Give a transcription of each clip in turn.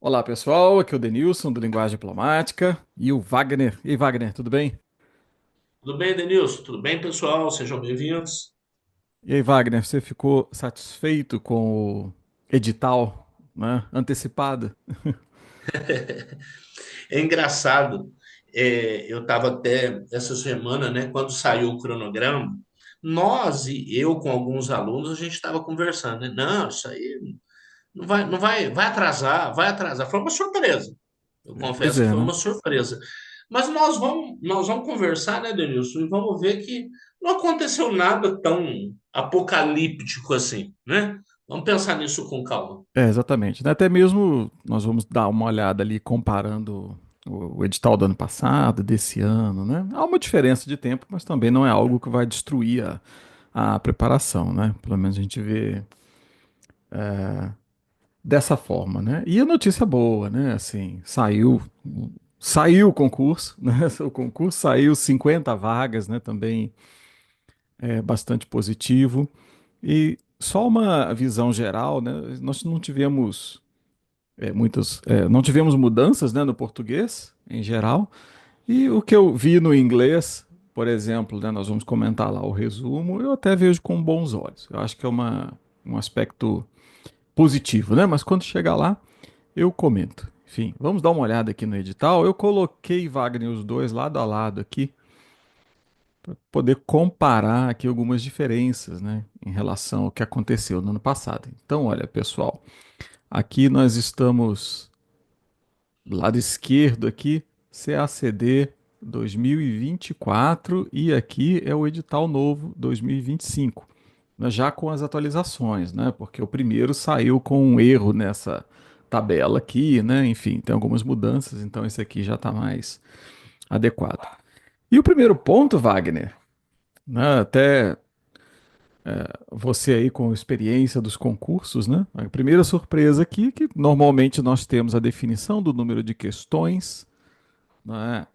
Olá pessoal, aqui é o Denilson do Linguagem Diplomática e o Wagner. E aí, Wagner, tudo bem? Tudo bem, Denilson? Tudo bem, pessoal? Sejam bem-vindos. E aí, Wagner, você ficou satisfeito com o edital, né, antecipado? É engraçado, eu estava até essa semana, né, quando saiu o cronograma, nós e eu com alguns alunos, a gente estava conversando, né? Não, isso aí vai atrasar, vai atrasar. Foi uma surpresa. Eu Pois confesso que é, foi né? uma surpresa. Mas nós vamos conversar, né, Denilson, e vamos ver que não aconteceu nada tão apocalíptico assim, né? Vamos pensar nisso com calma. É, exatamente, né? Até mesmo nós vamos dar uma olhada ali comparando o edital do ano passado, desse ano, né? Há uma diferença de tempo, mas também não é algo que vai destruir a preparação, né? Pelo menos a gente vê dessa forma, né? E a notícia boa, né? Assim, saiu o concurso, né? O concurso saiu 50 vagas, né? Também é bastante positivo. E só uma visão geral, né? Nós não tivemos não tivemos mudanças, né, no português em geral. E o que eu vi no inglês, por exemplo, né? Nós vamos comentar lá o resumo. Eu até vejo com bons olhos. Eu acho que é um aspecto positivo, né? Mas quando chegar lá eu comento. Enfim, vamos dar uma olhada aqui no edital. Eu coloquei, Wagner, os dois lado a lado aqui, para poder comparar aqui algumas diferenças, né, em relação ao que aconteceu no ano passado. Então, olha, pessoal, aqui nós estamos do lado esquerdo aqui, CACD 2024 e aqui é o edital novo 2025, né, já com as atualizações, né? Porque o primeiro saiu com um erro nessa tabela aqui, né? Enfim, tem algumas mudanças, então esse aqui já está mais adequado. E o primeiro ponto, Wagner, né? Até você aí com experiência dos concursos, né? A primeira surpresa aqui é que normalmente nós temos a definição do número de questões, né?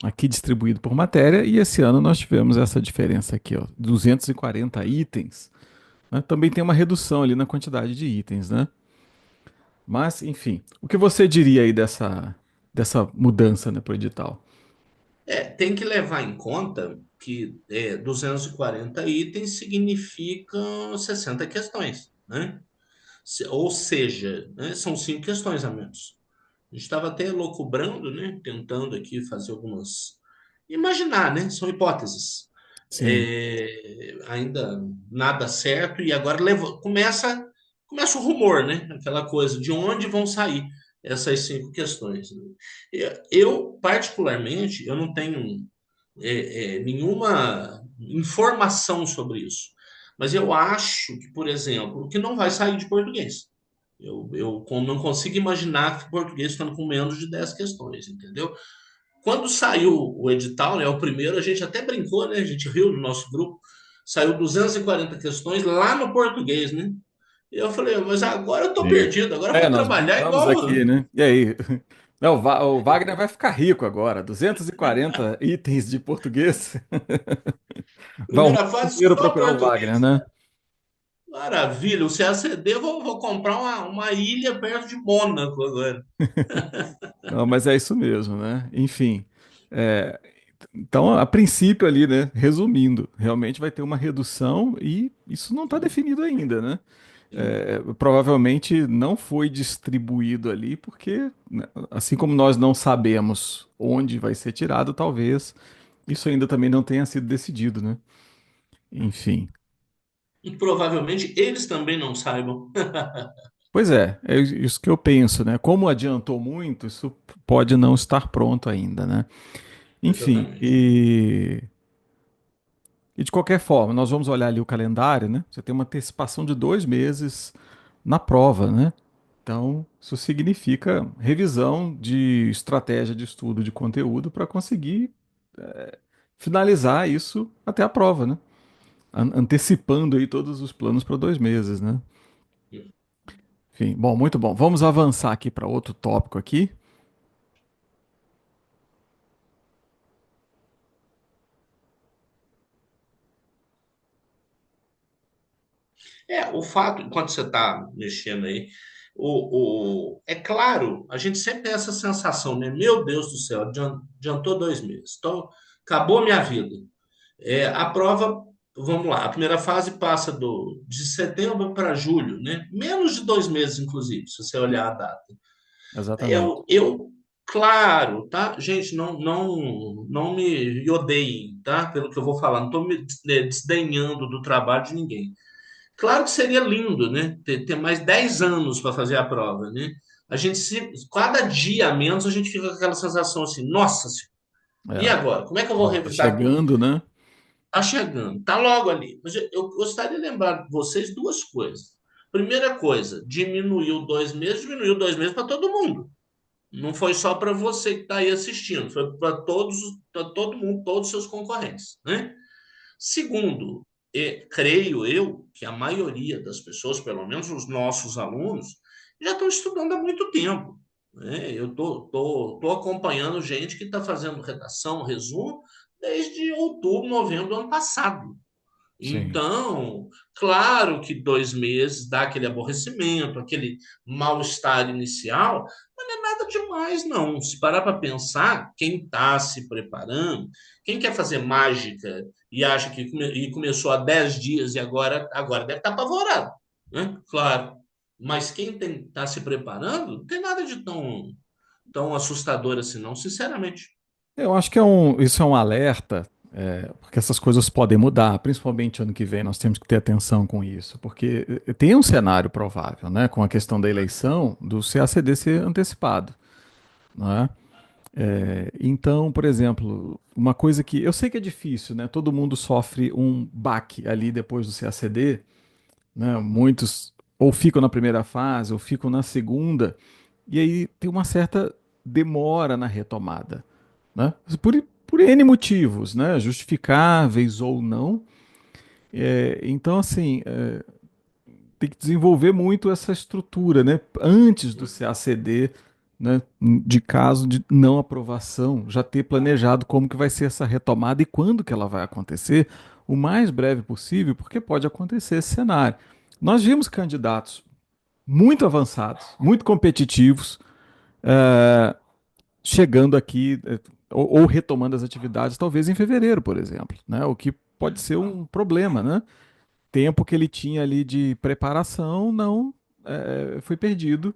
Aqui distribuído por matéria, e esse ano nós tivemos essa diferença aqui, ó, 240 itens, né? Também tem uma redução ali na quantidade de itens, né? Mas, enfim, o que você diria aí dessa mudança, né, pro edital? Tem que levar em conta que 240 itens significam 60 questões, né? Ou seja, né, são cinco questões a menos. A gente estava até loucubrando, né? Tentando aqui fazer algumas. Imaginar, né? São hipóteses. Sim. Ainda nada certo, e agora começa o rumor, né? Aquela coisa de onde vão sair essas cinco questões, né? Eu, particularmente, eu não tenho nenhuma informação sobre isso. Mas eu acho que, por exemplo, que não vai sair de português. Não consigo imaginar que português ficando com menos de 10 questões, entendeu? Quando saiu o edital, né, o primeiro, a gente até brincou, né? A gente riu no nosso grupo. Saiu 240 questões lá no português, né? E eu falei, mas agora eu tô Sim. perdido, agora eu É, vou nós trabalhar brincamos igual. aqui, né? E aí? Não, o Wagner vai ficar rico agora. 240 itens de português. Vão o Primeira mundo fase inteiro só procurar o Wagner, português. né? Maravilha, o CACD, vou comprar uma ilha perto de Mônaco agora. Não, mas é isso mesmo, né? Enfim. é, então, a princípio ali, né? Resumindo, realmente vai ter uma redução e isso não está Sim, definido ainda, né? sim. Provavelmente não foi distribuído ali, porque, né, assim como nós não sabemos onde vai ser tirado, talvez isso ainda também não tenha sido decidido, né? Enfim. E provavelmente eles também não saibam. Pois é isso que eu penso, né? Como adiantou muito, isso pode não estar pronto ainda, né? Enfim, Exatamente. e de qualquer forma, nós vamos olhar ali o calendário, né? Você tem uma antecipação de 2 meses na prova, né? Então, isso significa revisão de estratégia de estudo de conteúdo para conseguir finalizar isso até a prova, né? Antecipando aí todos os planos para 2 meses, né? Enfim, bom, muito bom. Vamos avançar aqui para outro tópico aqui. O fato, enquanto você está mexendo aí, É claro, a gente sempre tem essa sensação, né? Meu Deus do céu, adiantou 2 meses. Então, acabou minha vida. A prova, vamos lá, a primeira fase passa de setembro para julho, né? Menos de 2 meses, inclusive, se você olhar a data. Exatamente. Claro, tá? Gente, não me odeiem, tá? Pelo que eu vou falar, não estou me desdenhando do trabalho de ninguém. Claro que seria lindo, né? Ter mais 10 anos para fazer a prova, né? Cada dia a menos, a gente fica com aquela sensação assim, nossa senhora, e É, agora? Como é que eu vou tá revidar tudo? chegando, né? Tá chegando, tá logo ali. Mas eu gostaria de lembrar de vocês duas coisas. Primeira coisa, diminuiu 2 meses para todo mundo. Não foi só para você que está aí assistindo, foi para todo mundo, todos os seus concorrentes, né? Segundo, creio eu que a maioria das pessoas, pelo menos os nossos alunos, já estão estudando há muito tempo, né? Eu tô acompanhando gente que está fazendo redação, resumo, desde outubro, novembro do ano passado. Sim. Então, claro que 2 meses dá aquele aborrecimento, aquele mal-estar inicial, mas não é nada demais, não. Se parar para pensar, quem está se preparando, quem quer fazer mágica e acha que começou há 10 dias e agora deve estar apavorado, né? Claro. Mas quem está se preparando, não tem nada de tão assustador assim, não, sinceramente. Eu acho que isso é um alerta, porque essas coisas podem mudar, principalmente ano que vem, nós temos que ter atenção com isso, porque tem um cenário provável, né, com a questão da eleição, do CACD ser antecipado, né? Então, por exemplo, uma coisa que eu sei que é difícil, né? Todo mundo sofre um baque ali depois do CACD, né? Muitos ou ficam na primeira fase ou ficam na segunda, e aí tem uma certa demora na retomada, né? Por N motivos, né? Justificáveis ou não. Então, assim, tem que desenvolver muito essa estrutura, né? Antes do CACD, né? De caso de não aprovação, já ter planejado como que vai ser essa retomada e quando que ela vai acontecer, o mais breve possível, porque pode acontecer esse cenário. Nós vimos candidatos muito avançados, muito competitivos, chegando aqui ou retomando as atividades, talvez em fevereiro, por exemplo, né? O que pode ser um problema, né? Tempo que ele tinha ali de preparação não foi perdido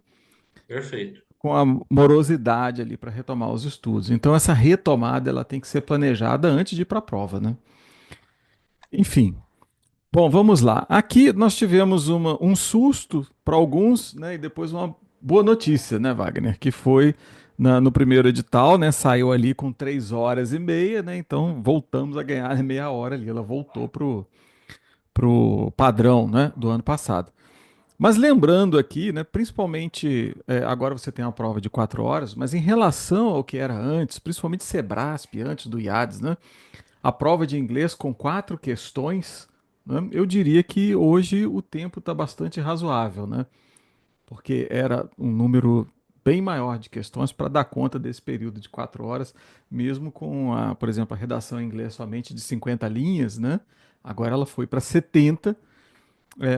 Perfeito. com a morosidade ali para retomar os estudos. Então essa retomada ela tem que ser planejada antes de ir para a prova, né? Enfim, bom, vamos lá. Aqui nós tivemos um susto para alguns, né? E depois uma boa notícia, né, Wagner? Que foi no primeiro edital, né? Saiu ali com 3 horas e meia, né? Então voltamos a ganhar meia hora ali. Ela voltou pro padrão, né? Do ano passado. Mas lembrando aqui, né? Principalmente agora você tem uma prova de 4 horas, mas em relação ao que era antes, principalmente Sebrasp, antes do IADES, né? A prova de inglês com 4 questões, né, eu diria que hoje o tempo está bastante razoável, né? Porque era um número bem maior de questões para dar conta desse período de 4 horas, mesmo com, por exemplo, a redação em inglês somente de 50 linhas, né? Agora ela foi para 70,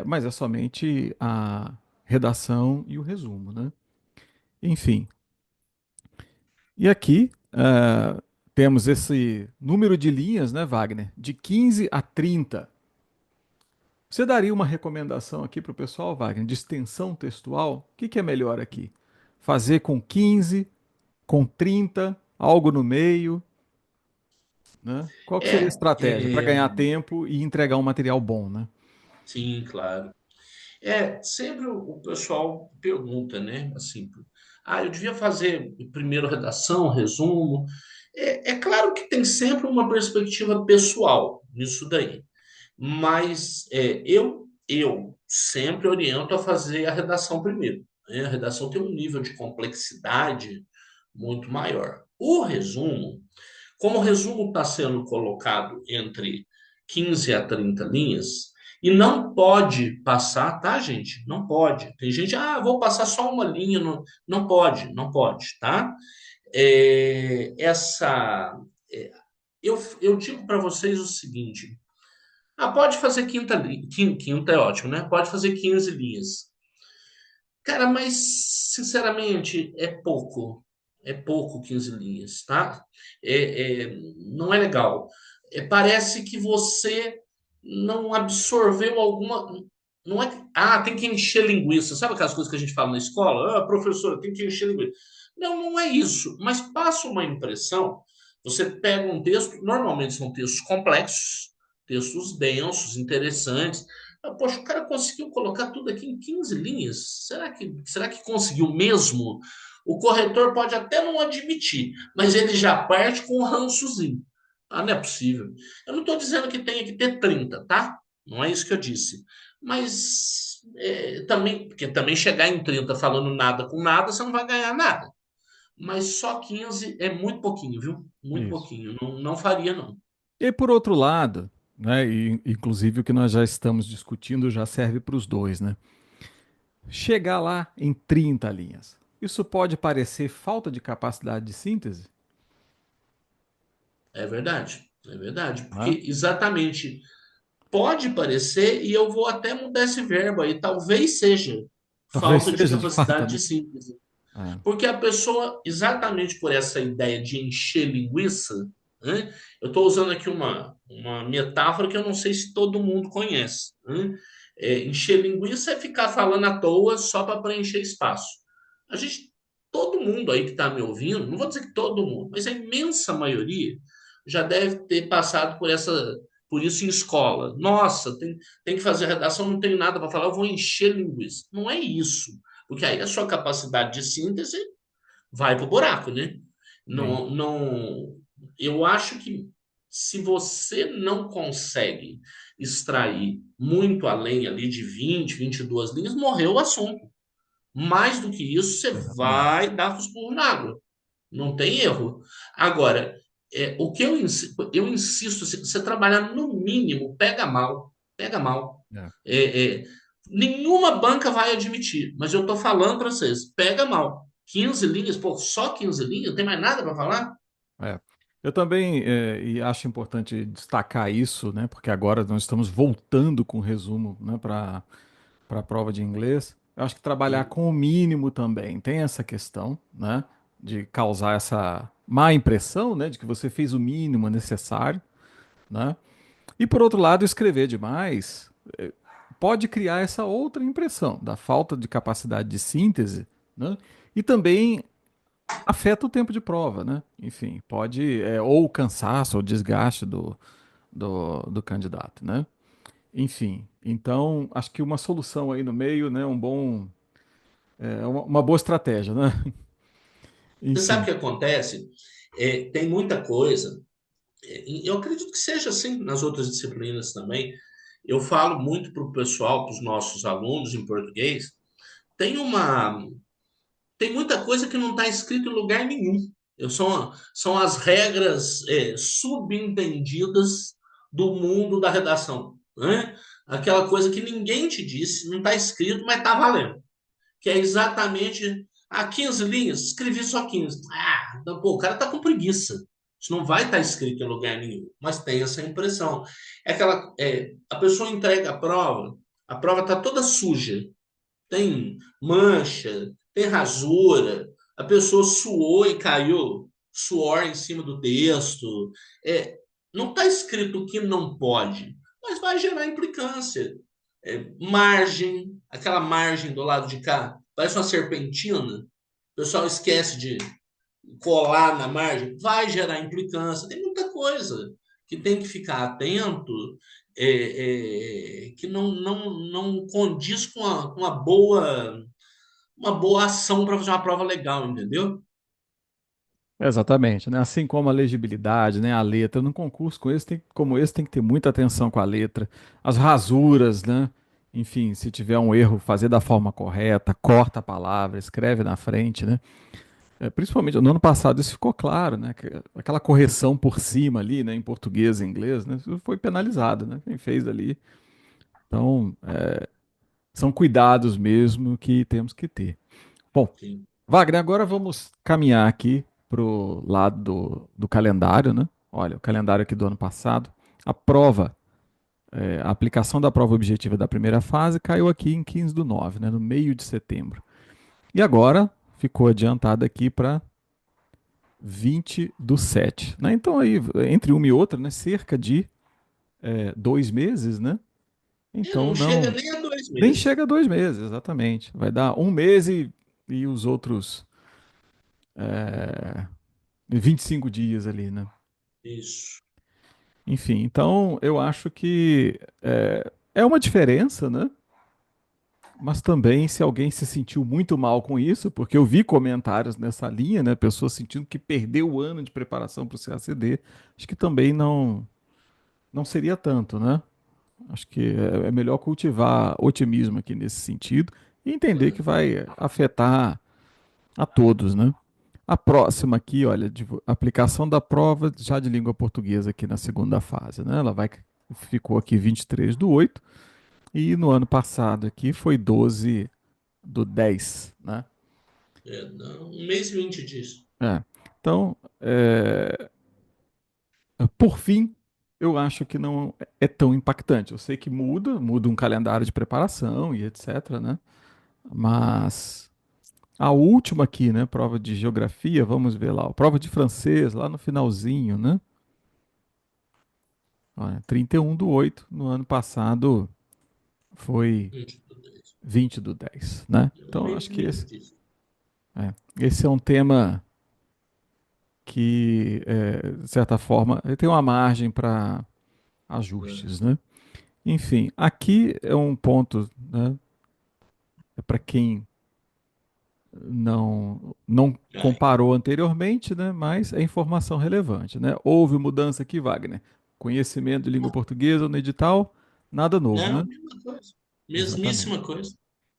mas é somente a redação e o resumo, né? Enfim, e aqui temos esse número de linhas, né, Wagner? De 15 a 30. Você daria uma recomendação aqui para o pessoal, Wagner, de extensão textual? O que que é melhor aqui? Fazer com 15, com 30, algo no meio, né? Qual que seria a É, estratégia para é, ganhar tempo e entregar um material bom, né? sim, claro. Sempre o pessoal pergunta, né? Assim, eu devia fazer primeiro redação, resumo. É claro que tem sempre uma perspectiva pessoal nisso daí, mas eu sempre oriento a fazer a redação primeiro, né? A redação tem um nível de complexidade muito maior. Como o resumo está sendo colocado entre 15 a 30 linhas, e não pode passar, tá, gente? Não pode. Tem gente, vou passar só uma linha. Não, não pode, não pode, tá? É, essa, é, eu digo para vocês o seguinte: pode fazer quinta é ótimo, né? Pode fazer 15 linhas. Cara, mas sinceramente é pouco. É pouco 15 linhas, tá? Não é legal. Parece que você não absorveu alguma. Não é que, tem que encher linguiça. Sabe aquelas coisas que a gente fala na escola? Ah, professora, tem que encher linguiça. Não, não é isso. Mas passa uma impressão. Você pega um texto, normalmente são textos complexos, textos densos, interessantes. Poxa, o cara conseguiu colocar tudo aqui em 15 linhas. Será que conseguiu mesmo? O corretor pode até não admitir, mas ele já parte com um rançozinho. Ah, não é possível. Eu não estou dizendo que tenha que ter 30, tá? Não é isso que eu disse. Mas também, porque também chegar em 30 falando nada com nada, você não vai ganhar nada. Mas só 15 é muito pouquinho, viu? Muito Isso. pouquinho. Não, não faria, não. E por outro lado, né, e inclusive o que nós já estamos discutindo já serve para os dois, né? Chegar lá em 30 linhas. Isso pode parecer falta de capacidade de síntese, É verdade. É verdade. Porque né? exatamente pode parecer, e eu vou até mudar esse verbo aí, talvez seja Talvez falta de seja de fato, capacidade né? de síntese. É. Porque a pessoa, exatamente por essa ideia de encher linguiça, né? Eu estou usando aqui uma metáfora que eu não sei se todo mundo conhece. Né? Encher linguiça é ficar falando à toa só para preencher espaço. A gente, todo mundo aí que está me ouvindo, não vou dizer que todo mundo, mas a imensa maioria já deve ter passado por isso em escola. Nossa, tem que fazer redação, não tenho nada para falar, eu vou encher linguiça. Não é isso. Porque aí a sua capacidade de síntese vai pro buraco, né? Sim, Não, não, eu acho que se você não consegue extrair muito além ali de 20, 22 linhas, morreu o assunto. Mais do que isso, você exatamente. vai dar com os burros na água. Não tem erro. Agora, o que eu insisto, se você trabalhar no mínimo, pega mal. Pega mal. É. É, é, nenhuma banca vai admitir, mas eu tô falando para vocês, pega mal. 15 linhas, pô, só 15 linhas, não tem mais nada para falar? É. Eu também e acho importante destacar isso, né? Porque agora nós estamos voltando com o resumo, né, para a prova de inglês. Eu acho que trabalhar Sim. com o mínimo também tem essa questão, né? De causar essa má impressão, né? De que você fez o mínimo necessário, né? E por outro lado, escrever demais pode criar essa outra impressão da falta de capacidade de síntese, né? E também afeta o tempo de prova, né? Enfim, pode, ou o cansaço, ou o desgaste do candidato, né? Enfim, então acho que uma solução aí no meio, né? Uma boa estratégia, né? Você sabe o Enfim, que acontece? Tem muita coisa, eu acredito que seja assim nas outras disciplinas também. Eu falo muito para o pessoal, para os nossos alunos em português, tem uma tem muita coisa que não está escrito em lugar nenhum. São as regras subentendidas do mundo da redação, né? Aquela coisa que ninguém te disse, não está escrito, mas está valendo. Que é exatamente 15 linhas, escrevi só 15. Então, pô, o cara está com preguiça. Isso não vai estar escrito em lugar nenhum, mas tem essa impressão. A pessoa entrega a prova está toda suja, tem mancha, tem rasura, a pessoa suou e caiu suor em cima do texto. É, não está escrito o que não pode, mas vai gerar implicância. Margem, aquela margem do lado de cá, parece uma serpentina. O pessoal esquece de colar na margem, vai gerar implicância. Tem muita coisa que tem que ficar atento, que não condiz com uma boa ação para fazer uma prova legal, entendeu? exatamente, né? Assim como a legibilidade, né? A letra. Num concurso como esse tem que ter muita atenção com a letra, as rasuras, né? Enfim, se tiver um erro, fazer da forma correta, corta a palavra, escreve na frente, né? Principalmente no ano passado isso ficou claro, né? Aquela correção por cima ali, né? Em português e inglês, né? Isso foi penalizado, né? Quem fez ali. Então, são cuidados mesmo que temos que ter. Bom, Sim. Wagner, agora vamos caminhar aqui pro lado do calendário, né? Olha, o calendário aqui do ano passado. A prova, a aplicação da prova objetiva da primeira fase caiu aqui em 15/9, né? No meio de setembro. E agora ficou adiantado aqui para 20/7, né? Então aí, entre uma e outra, né, cerca de 2 meses, né? Então Não chega não, nem a dois nem meses. chega a 2 meses, exatamente. Vai dar um mês e os outros 25 dias ali, né? Isso. Enfim, então eu acho que é uma diferença, né? Mas também se alguém se sentiu muito mal com isso, porque eu vi comentários nessa linha, né? Pessoas sentindo que perdeu o ano de preparação para o CACD, acho que também não seria tanto, né? Acho que é melhor cultivar otimismo aqui nesse sentido e entender que vai afetar a todos, né? A próxima aqui, olha, de aplicação da prova já de língua portuguesa aqui na segunda fase, né? Ficou aqui 23/8 e no ano passado aqui foi 12/10, né? Não, um mês e 20 dias. É. Então, por fim, eu acho que não é tão impactante. Eu sei que muda um calendário de preparação e etc, né? Mas a última aqui, né? Prova de geografia, vamos ver lá. Prova de francês, lá no finalzinho, né? Olha, 31/8. No ano passado foi 22. 20/10, né? Um Então, mês acho e que 20 dias. esse é um tema que, de certa forma, ele tem uma margem para É. ajustes, né? Enfim, aqui é um ponto, né? É para quem não Ai, comparou anteriormente, né? Mas é informação relevante, né? Houve mudança aqui, Wagner. Conhecimento de língua portuguesa no edital, nada novo, não, né? mesma coisa. Exatamente. Mesmíssima coisa.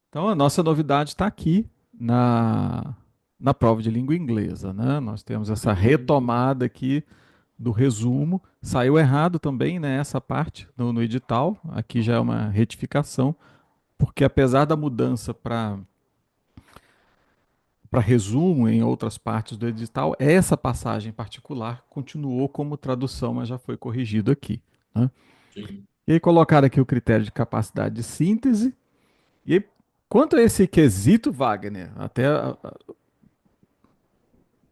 Então, a nossa novidade está aqui na prova de língua inglesa, né? Nós temos essa Uhum. retomada aqui do resumo. Saiu errado também, né? Essa parte no edital. Aqui já é uma retificação, porque apesar da mudança para resumo em outras partes do edital, essa passagem em particular continuou como tradução, mas já foi corrigido aqui, né? Sim. E aí colocaram aqui o critério de capacidade de síntese. E aí, quanto a esse quesito, Wagner, até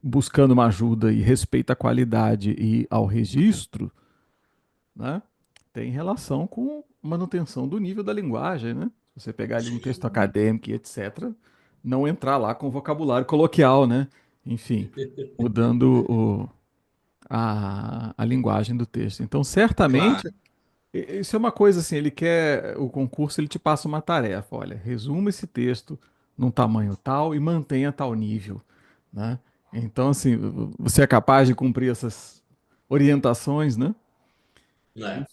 buscando uma ajuda e respeito à qualidade e ao registro, né? Tem relação com manutenção do nível da linguagem, né? Se você pegar ali um texto Sim. acadêmico e etc., não entrar lá com vocabulário coloquial, né? Enfim, mudando a linguagem do texto. Então, certamente, Claro. isso é uma coisa assim, o concurso, ele te passa uma tarefa, olha, resuma esse texto num tamanho tal e mantenha tal nível, né? Então, assim, você é capaz de cumprir essas orientações, né? Né?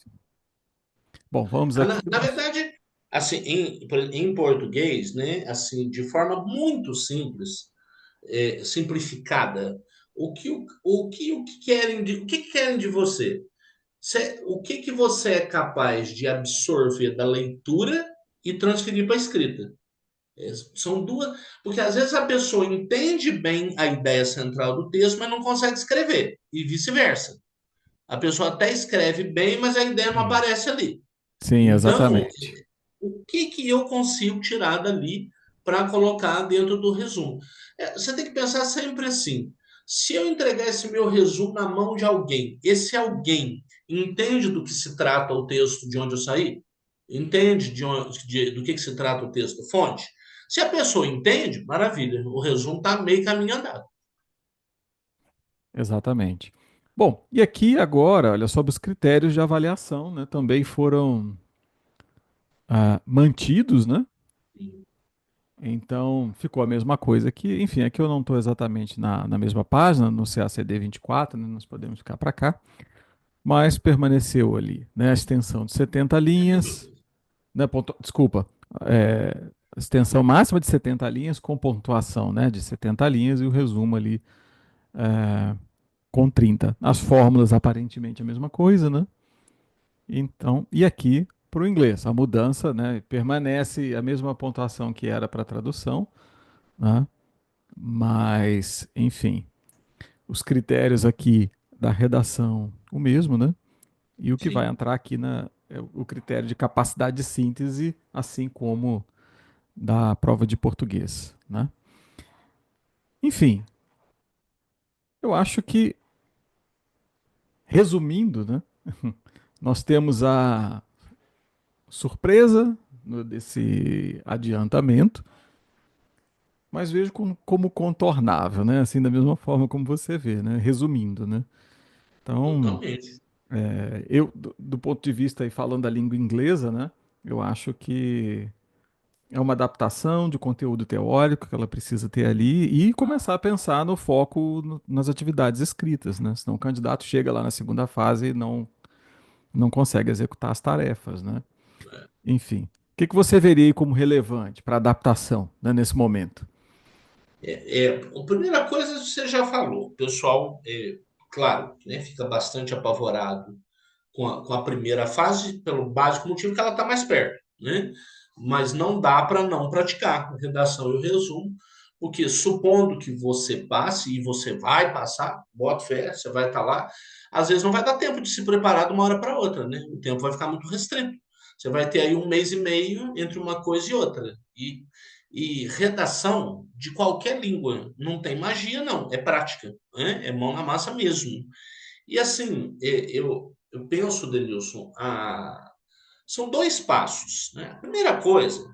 Bom, vamos aqui. Na verdade, assim, em português, né, assim, de forma muito simples, simplificada, o que querem o que querem de você? O que que você é capaz de absorver da leitura e transferir para a escrita? São duas, porque às vezes a pessoa entende bem a ideia central do texto, mas não consegue escrever, e vice-versa. A pessoa até escreve bem, mas a ideia não Sim, aparece ali. sim, Então, exatamente. o que que eu consigo tirar dali para colocar dentro do resumo? Você tem que pensar sempre assim: se eu entregar esse meu resumo na mão de alguém, esse alguém entende do que se trata o texto de onde eu saí? Entende do que se trata o texto fonte? Se a pessoa entende, maravilha, o resumo está meio caminho andado. Exatamente. Bom, e aqui agora, olha, sobre os critérios de avaliação, né, também foram mantidos, né? Então, ficou a mesma coisa aqui. Enfim, aqui eu não estou exatamente na mesma página, no CACD 24, né, nós podemos ficar para cá, mas permaneceu ali, né, a extensão de 70 É a mesma linhas, coisa. né, desculpa, extensão máxima de 70 linhas com pontuação, né, de 70 linhas e o resumo ali com 30. As fórmulas aparentemente a mesma coisa, né? Então, e aqui para o inglês, a mudança, né, permanece a mesma pontuação que era para a tradução, né? Mas, enfim, os critérios aqui da redação, o mesmo, né? E o que vai Sim. entrar aqui é o critério de capacidade de síntese, assim como da prova de português, né? Enfim, eu acho que, resumindo, né, nós temos a surpresa desse adiantamento, mas vejo como contornável, né? Assim, da mesma forma como você vê, né? Resumindo, né? Então, Totalmente. eu, do ponto de vista aí, falando da língua inglesa, né? Eu acho que é uma adaptação de conteúdo teórico que ela precisa ter ali e começar a pensar no foco nas atividades escritas, né? Senão o candidato chega lá na segunda fase e não consegue executar as tarefas, né? Enfim, o que que você veria aí como relevante para adaptação, né, nesse momento? A primeira coisa você já falou, o pessoal, claro, né, fica bastante apavorado com a primeira fase, pelo básico motivo que ela está mais perto, né? Mas não dá para não praticar a redação e o resumo, porque supondo que você passe, e você vai passar, bota fé, você vai estar lá, às vezes não vai dar tempo de se preparar de uma hora para outra, né? O tempo vai ficar muito restrito. Você vai ter aí um mês e meio entre uma coisa e outra. E redação de qualquer língua não tem magia, não, é prática, né? É mão na massa mesmo. E assim, eu penso, Denilson, são dois passos. Né? A primeira coisa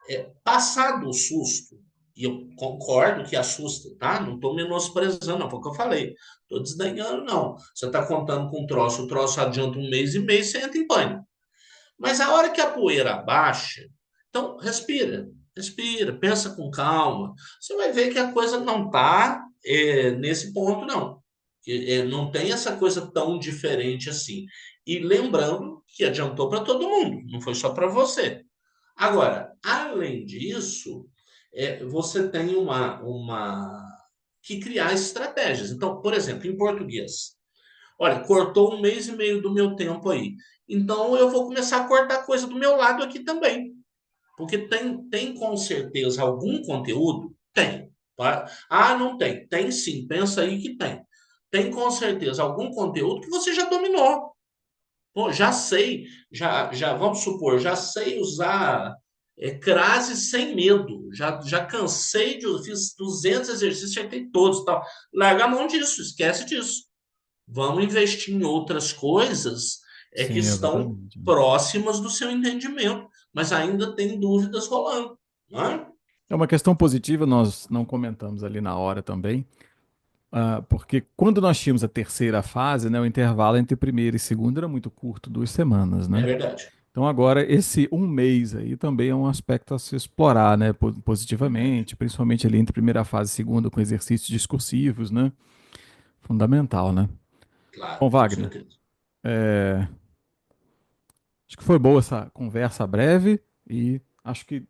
é passar do susto, e eu concordo que assusta, tá? Não estou menosprezando, não, foi o que eu falei. Estou desdenhando, não. Você está contando com o troço adianta um mês e meio, você entra em pânico. Mas a hora que a poeira baixa, então respira, respira, pensa com calma. Você vai ver que a coisa não está nesse ponto, não. Não tem essa coisa tão diferente assim. E lembrando que adiantou para todo mundo, não foi só para você. Agora, além disso, você tem que criar estratégias. Então, por exemplo, em português. Olha, cortou um mês e meio do meu tempo aí. Então eu vou começar a cortar coisa do meu lado aqui também. Porque tem com certeza algum conteúdo? Tem. Tá? Ah, não tem. Tem sim. Pensa aí que tem. Tem com certeza algum conteúdo que você já dominou. Pô, já sei, já vamos supor, já sei usar crase sem medo. Já cansei fiz 200 exercícios, acertei todos, tal. Larga a mão disso, esquece disso. Vamos investir em outras coisas que Sim, estão exatamente. próximas do seu entendimento, mas ainda tem dúvidas rolando, não é? É uma questão positiva, nós não comentamos ali na hora também, porque quando nós tínhamos a terceira fase, né, o intervalo entre primeira e segunda era muito curto, 2 semanas, É né? verdade. Então agora esse um mês aí também é um aspecto a se explorar, né, positivamente, principalmente ali entre primeira fase e segunda com exercícios discursivos, né? Fundamental, né? Bom, Claro, com Wagner, certeza. acho que foi boa essa conversa breve e acho que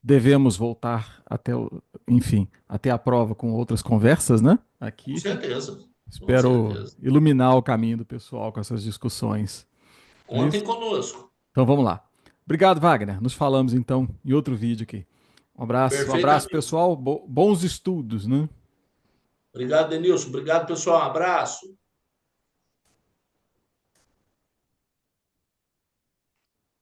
devemos voltar enfim, até a prova com outras conversas, né? Com Aqui. certeza. Com Espero certeza. iluminar o caminho do pessoal com essas discussões. Não é Contem isso? conosco. Então vamos lá. Obrigado, Wagner. Nos falamos então em outro vídeo aqui. Um abraço, Perfeitamente. pessoal. Bons estudos, né? Obrigado, Denilson. Obrigado, pessoal. Um abraço.